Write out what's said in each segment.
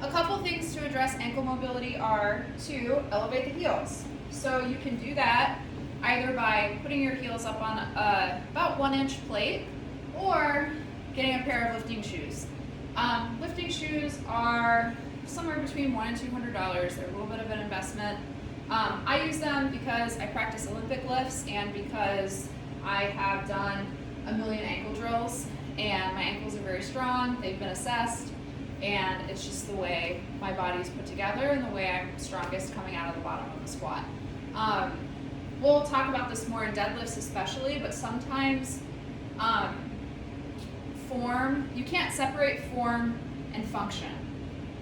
A couple things to address ankle mobility are to elevate the heels. So you can do that either by putting your heels up on about 1-inch plate or getting a pair of lifting shoes. Lifting shoes are somewhere between $100 and $200. They're a little bit of an investment. I use them because I practice Olympic lifts and because I have done a million ankle drills and my ankles are very strong. They've been assessed and it's just the way my body's put together and the way I'm strongest coming out of the bottom of the squat. We'll talk about this more in deadlifts especially, but sometimes form, you can't separate form and function.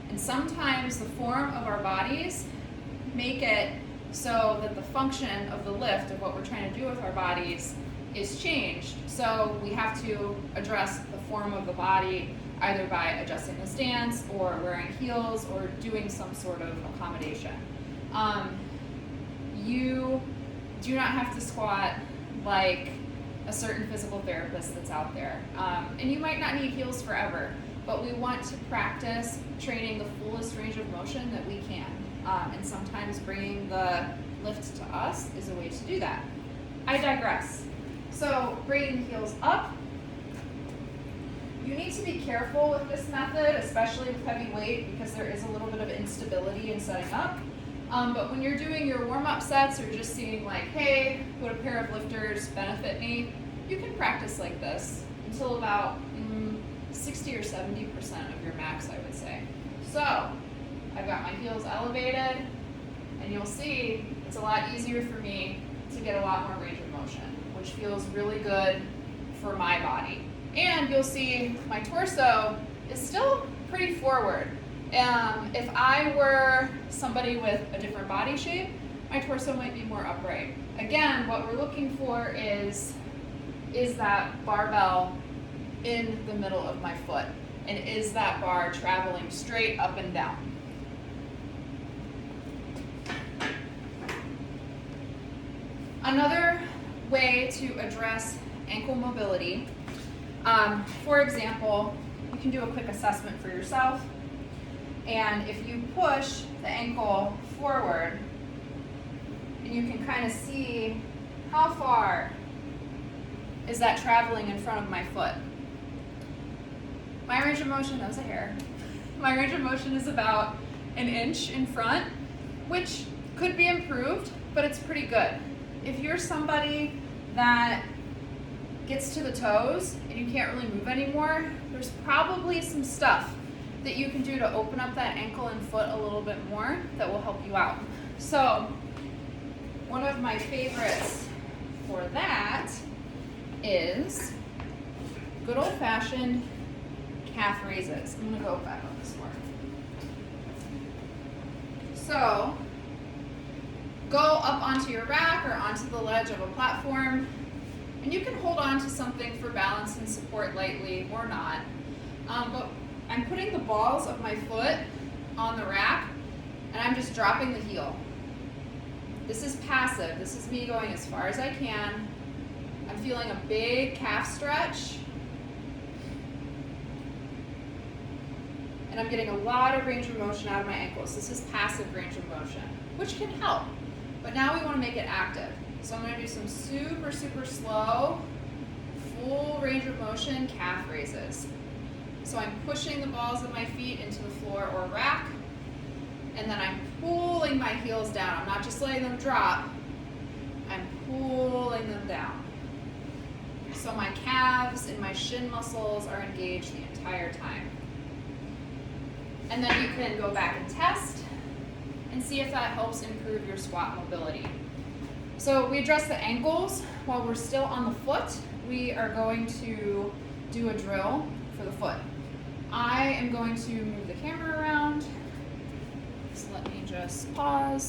And sometimes the form of our bodies make it so that the function of the lift of what we're trying to do with our bodies is changed. So we have to address the form of the body either by adjusting the stance or wearing heels or doing some sort of accommodation. You do not have to squat like a certain physical therapist that's out there. And you might not need heels forever, but we want to practice training the fullest range of motion that we can. And sometimes bringing the lift to us is a way to do that. I digress. So bringing the heels up. You need to be careful with this method, especially with heavy weight, because there is a little bit of instability in setting up. But when you're doing your warm-up sets or just seeing like, hey, would a pair of lifters benefit me? You can practice like this until about 60 or 70% of your max, I would say. So I've got my heels elevated, and you'll see it's a lot easier for me to get a lot more range of motion, which feels really good for my body. And you'll see my torso is still pretty forward. If I were somebody with a different body shape, my torso might be more upright. Again, what we're looking for is that barbell in the middle of my foot? And is that bar traveling straight up and down? Another way to address ankle mobility, for example, you can do a quick assessment for yourself. And if you push the ankle forward, and you can kind of see how far is that traveling in front of my foot. My range of motion, that was a hair. My range of motion is about 1 inch in front, which could be improved, but it's pretty good. If you're somebody that gets to the toes and you can't really move anymore, there's probably some stuff that you can do to open up that ankle and foot a little bit more that will help you out. So one of my favorites for that is good old-fashioned calf raises. I'm gonna go back on this more. So go up onto your rack or onto the ledge of a platform, and you can hold on to something for balance and support lightly or not. But I'm putting the balls of my foot on the rack, and I'm just dropping the heel. This is passive. This is me going as far as I can. I'm feeling a big calf stretch. And I'm getting a lot of range of motion out of my ankles. This is passive range of motion, which can help. But now we want to make it active. So I'm going to do some super, super slow, full range of motion calf raises. So I'm pushing the balls of my feet into the floor or rack, and then I'm pulling my heels down. I'm not just letting them drop, I'm pulling them down. So my calves and my shin muscles are engaged the entire time. And then you can go back and test and see if that helps improve your squat mobility. So we address the ankles. While we're still on the foot, we are going to do a drill for the foot. I am going to move the camera around. So let me just pause.